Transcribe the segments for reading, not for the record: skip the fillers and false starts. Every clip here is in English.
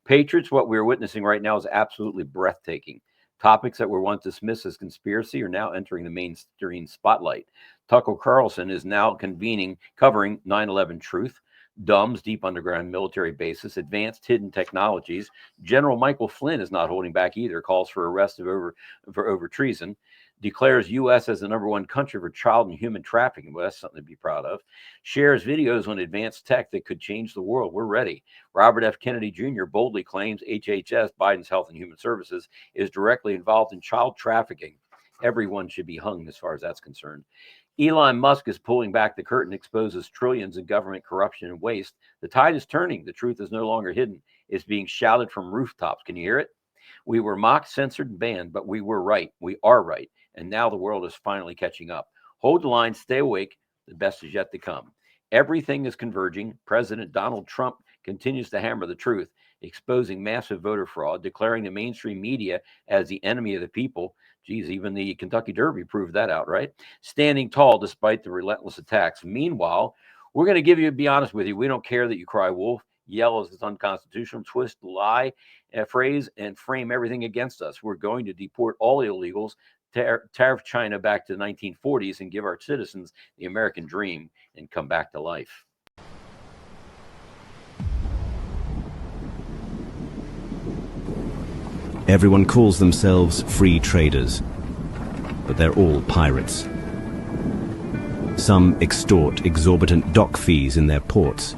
Patriots, what we're witnessing right now is absolutely breathtaking. Topics that were once dismissed as conspiracy are now entering the mainstream spotlight. Tucker Carlson is now covering 9/11 truth, DUMBs, deep underground military bases, advanced hidden technologies. General Michael Flynn is not holding back either, calls for arrest for over treason, declares U.S. as the #1 country for child and human trafficking. Well, that's something to be proud of. Shares videos on advanced tech that could change the world. We're ready. Robert F. Kennedy Jr. boldly claims HHS, Biden's Health and Human Services, is directly involved in child trafficking. Everyone should be hung as far as that's concerned. Elon Musk is pulling back the curtain, exposes trillions in government corruption and waste. The tide is turning. The truth is no longer hidden. It's being shouted from rooftops. Can you hear it? We were mocked, censored, and banned, but we were right. We are right. And now the world is finally catching up. Hold the line, stay awake. The best is yet to come. Everything is converging. President Donald Trump continues to hammer the truth, exposing massive voter fraud, declaring the mainstream media as the enemy of the people. Geez, even the Kentucky Derby proved that out, right? Standing tall despite the relentless attacks. Meanwhile, we're going to be honest with you. We don't care that you cry wolf, yell as it's unconstitutional, twist, lie, phrase, and frame everything against us. We're going to deport all illegals, tariff China back to the 1940s, and give our citizens the American dream and come back to life. Everyone calls themselves free traders, but they're all pirates. Some extort exorbitant dock fees in their ports.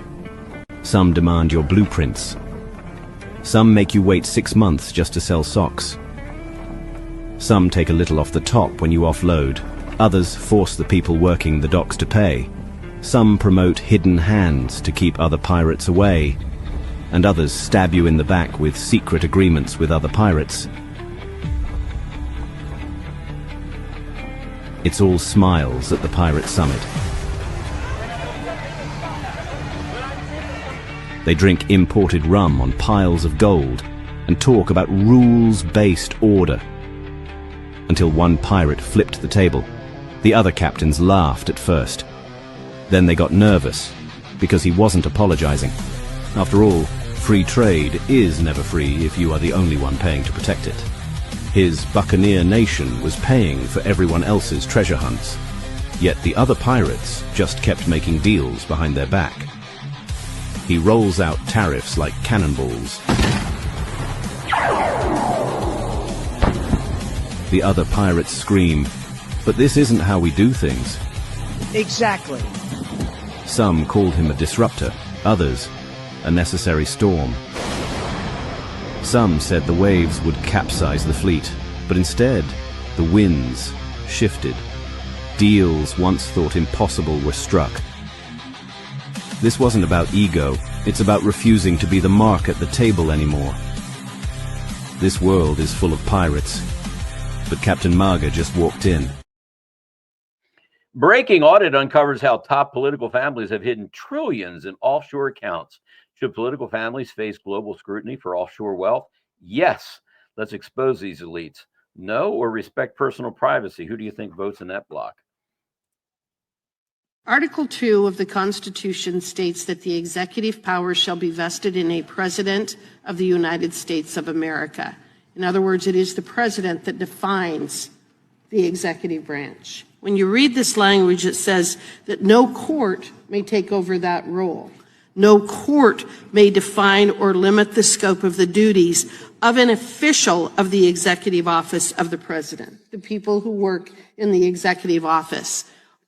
Some demand your blueprints. Some make you wait 6 months just to sell socks. Some take a little off the top when you offload. Others force the people working the docks to pay. Some promote hidden hands to keep other pirates away. And others stab you in the back with secret agreements with other pirates. It's all smiles at the Pirate Summit. They drink imported rum on piles of gold and talk about rules-based order. Until one pirate flipped the table. The other captains laughed at first. Then they got nervous because he wasn't apologizing. After all, free trade is never free if you are the only one paying to protect it. His buccaneer nation was paying for everyone else's treasure hunts, yet the other pirates just kept making deals behind their back. He rolls out tariffs like cannonballs. The other pirates scream, "But this isn't how we do things." Exactly. Some called him a disruptor, others a necessary storm. Some said the waves would capsize the fleet, but instead, the winds shifted. Deals once thought impossible were struck. This wasn't about ego, it's about refusing to be the mark at the table anymore. This world is full of pirates, but Captain MAGA just walked in. Breaking audit uncovers how top political families have hidden trillions in offshore accounts. Should political families face global scrutiny for offshore wealth? Yes. Let's expose these elites. No, or respect personal privacy? Who do you think votes in that block? Article 2 of the Constitution states that the executive power shall be vested in a President of the United States of America. In other words, it is the President that defines the executive branch. When you read this language, it says that no court may take over that role. No court may define or limit the scope of the duties of an official of the executive office of the President, the people who work in the executive office.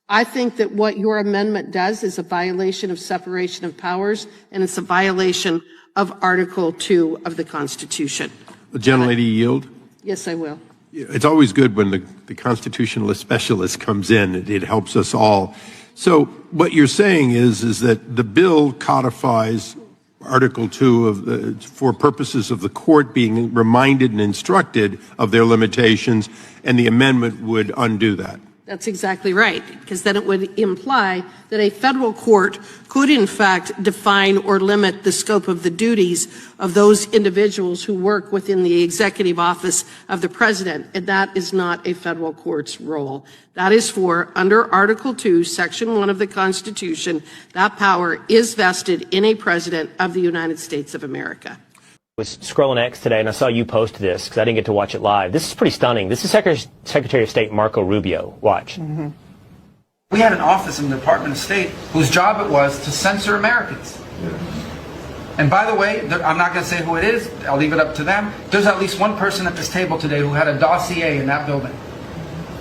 I think that what your amendment does is a violation of separation of powers, and it's a violation of Article 2 of the Constitution. The gentlelady yield? Yes, I will. It's always good when the constitutionalist specialist comes in. It helps us all. So what you're saying is that the bill codifies Article 2 for purposes of the court being reminded and instructed of their limitations, and the amendment would undo that. That's exactly right, because then it would imply that a federal court could, in fact, define or limit the scope of the duties of those individuals who work within the executive office of the president, and that is not a federal court's role. That is for, under Article 2, Section 1 of the Constitution, that power is vested in a president of the United States of America. I was scrolling X today and I saw you post this because I didn't get to watch it live. This is pretty stunning. This is Secretary of State Marco Rubio. Watch. Mm-hmm. We had an office in the Department of State whose job it was to censor Americans. And by the way, I'm not going to say who it is. I'll leave it up to them. There's at least one person at this table today who had a dossier in that building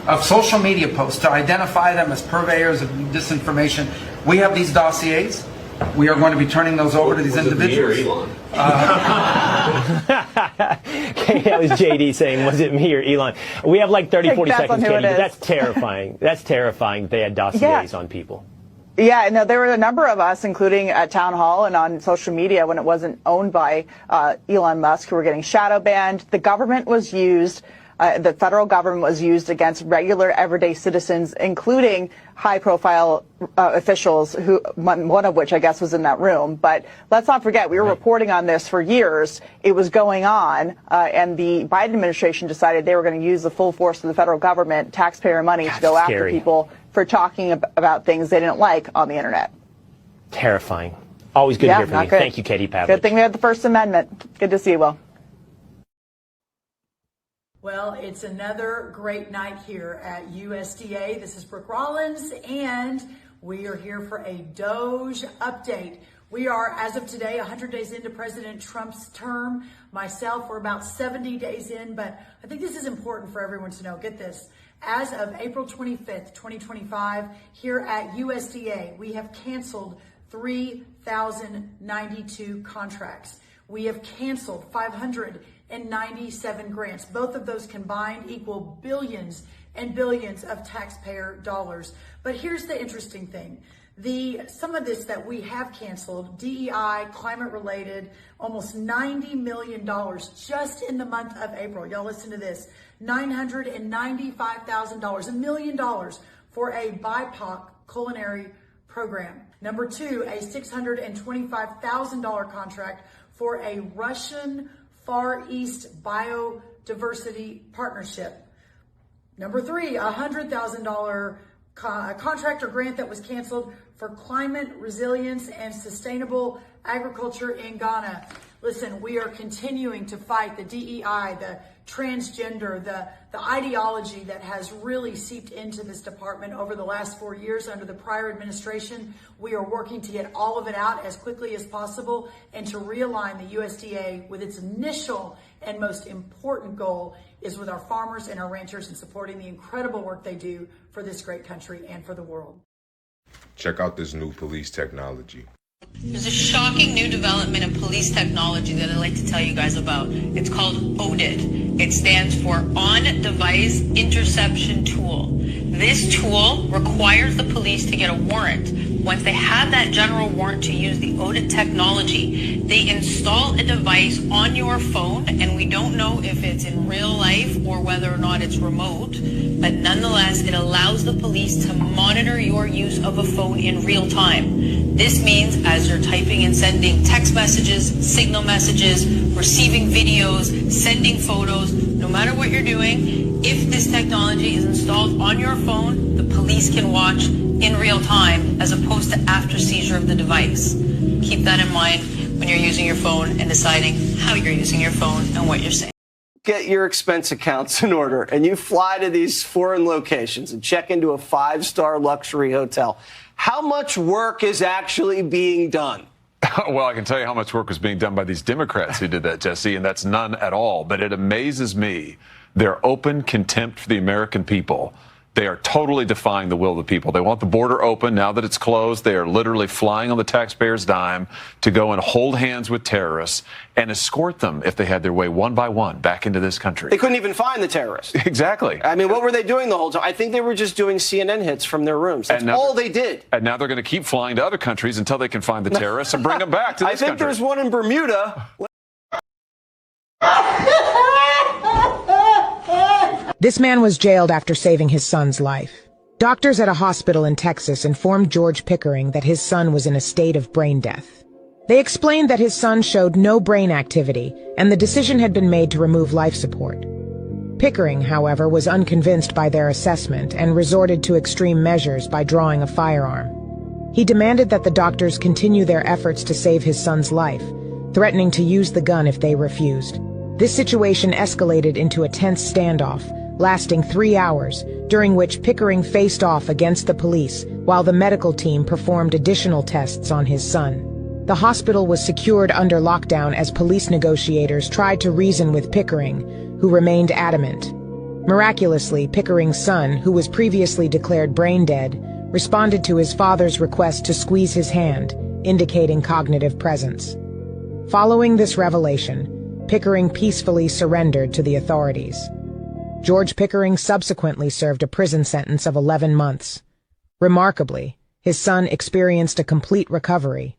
of social media posts to identify them as purveyors of disinformation. We have these dossiers. We are going to be turning those over to these individuals. Me or Elon? That was JD saying, was it me or Elon? We have like 30, 40 seconds, Katie, but that's terrifying. That's terrifying. They had dossiers on people. Yeah, no, there were a number of us, including at Town Hall and on social media when it wasn't owned by Elon Musk, who were getting shadow banned. The government was used. The federal government was used against regular, everyday citizens, including high-profile officials, who one of which I guess was in that room. But let's not forget, we were reporting on this for years. It was going on, and the Biden administration decided they were going to use the full force of the federal government, taxpayer money, to go after people for talking about things they didn't like on the internet. Terrifying. Always good to hear from you. Thank you, Katie Pavlich. Good thing we had the First Amendment. Good to see you, Will. Well, it's another great night here at USDA. This is Brooke Rollins, and we are here for a Doge update. We are, as of today, 100 days into President Trump's term. Myself, we're about 70 days in, but I think this is important for everyone to know. Get this. As of April 25th, 2025, here at USDA, we have canceled 3,092 contracts. We have canceled 597 grants. Both of those combined equal billions and billions of taxpayer dollars. But here's the interesting thing. Some of this that we have canceled, DEI, climate related, almost $90 million just in the month of April. Y'all listen to this. $995,000, $1 million for a BIPOC culinary program. Number two, a $625,000 contract for a Russian Far East biodiversity partnership. Number three, a $100,000 contract or grant that was canceled for climate resilience and sustainable agriculture in Ghana. Listen, we are continuing to fight the DEI, the transgender, the ideology that has really seeped into this department over the last 4 years under the prior administration. We are working to get all of it out as quickly as possible and to realign the USDA with its initial and most important goal is with our farmers and our ranchers and supporting the incredible work they do for this great country and for the world. Check out this new police technology. There's a shocking new development in police technology that I'd like to tell you guys about. It's called ODIT. It stands for On-Device Interception Tool. This tool requires the police to get a warrant. Once they have that general warrant to use the ODIT technology, they install a device on your phone, and we don't know if it's in real life or whether or not it's remote, but nonetheless, it allows the police to monitor your use of a phone in real time. This means as you're typing and sending text messages, signal messages, receiving videos, sending photos, no matter what you're doing, if this technology is installed on your phone, the police can watch in real time as opposed to after seizure of the device. Keep that in mind when you're using your phone and deciding how you're using your phone and what you're saying. Get your expense accounts in order and you fly to these foreign locations and check into a 5-star luxury hotel. How much work is actually being done? Well, I can tell you how much work was being done by these Democrats who did that, Jesse, and that's none at all. But it amazes me their open contempt for the American people. They are totally defying the will of the people. They want the border open. Now that it's closed, they are literally flying on the taxpayers' dime to go and hold hands with terrorists and escort them, if they had their way, one by one back into this country. They couldn't even find the terrorists. Exactly. I mean, what were they doing the whole time? I think they were just doing CNN hits from their rooms. That's all they did. And now they're going to keep flying to other countries until they can find the terrorists and bring them back to this country. I think there's one in Bermuda. This man was jailed after saving his son's life. Doctors at a hospital in Texas informed George Pickering that his son was in a state of brain death. They explained that his son showed no brain activity, and the decision had been made to remove life support. Pickering, however, was unconvinced by their assessment and resorted to extreme measures by drawing a firearm. He demanded that the doctors continue their efforts to save his son's life, threatening to use the gun if they refused. This situation escalated into a tense standoff, lasting 3 hours, during which Pickering faced off against the police while the medical team performed additional tests on his son. The hospital was secured under lockdown as police negotiators tried to reason with Pickering, who remained adamant. Miraculously, Pickering's son, who was previously declared brain dead, responded to his father's request to squeeze his hand, indicating cognitive presence. Following this revelation, Pickering peacefully surrendered to the authorities. George Pickering subsequently served a prison sentence of 11 months. Remarkably, his son experienced a complete recovery.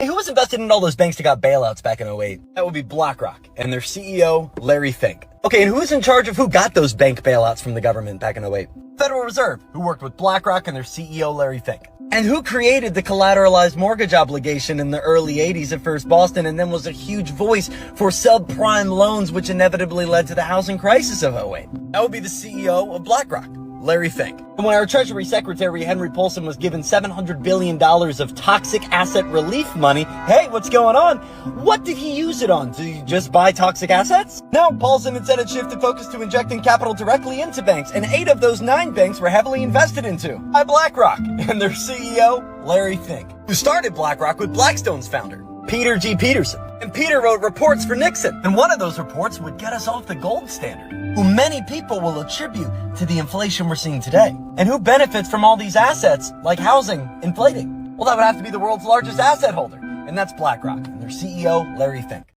Who was invested in all those banks that got bailouts back in 2008? That would be BlackRock and their CEO, Larry Fink. Okay, and who was in charge of who got those bank bailouts from the government back in 2008? Federal Reserve, who worked with BlackRock and their CEO, Larry Fink. And who created the collateralized mortgage obligation in the early 80s at First Boston and then was a huge voice for subprime loans, which inevitably led to the housing crisis of 2008? That would be the CEO of BlackRock, Larry Fink. And when our Treasury Secretary Henry Paulson was given $700 billion of toxic asset relief money, hey, what's going on? What did he use it on? Did he just buy toxic assets? No, Paulson instead had shifted focus to injecting capital directly into banks, and 8 of those 9 banks were heavily invested into by BlackRock and their CEO, Larry Fink, who started BlackRock with Blackstone's founder, Peter G. Peterson. And Peter wrote reports for Nixon. And one of those reports would get us off the gold standard, who many people will attribute to the inflation we're seeing today. And who benefits from all these assets, like housing, inflating? Well, that would have to be the world's largest asset holder. And that's BlackRock and their CEO, Larry Fink.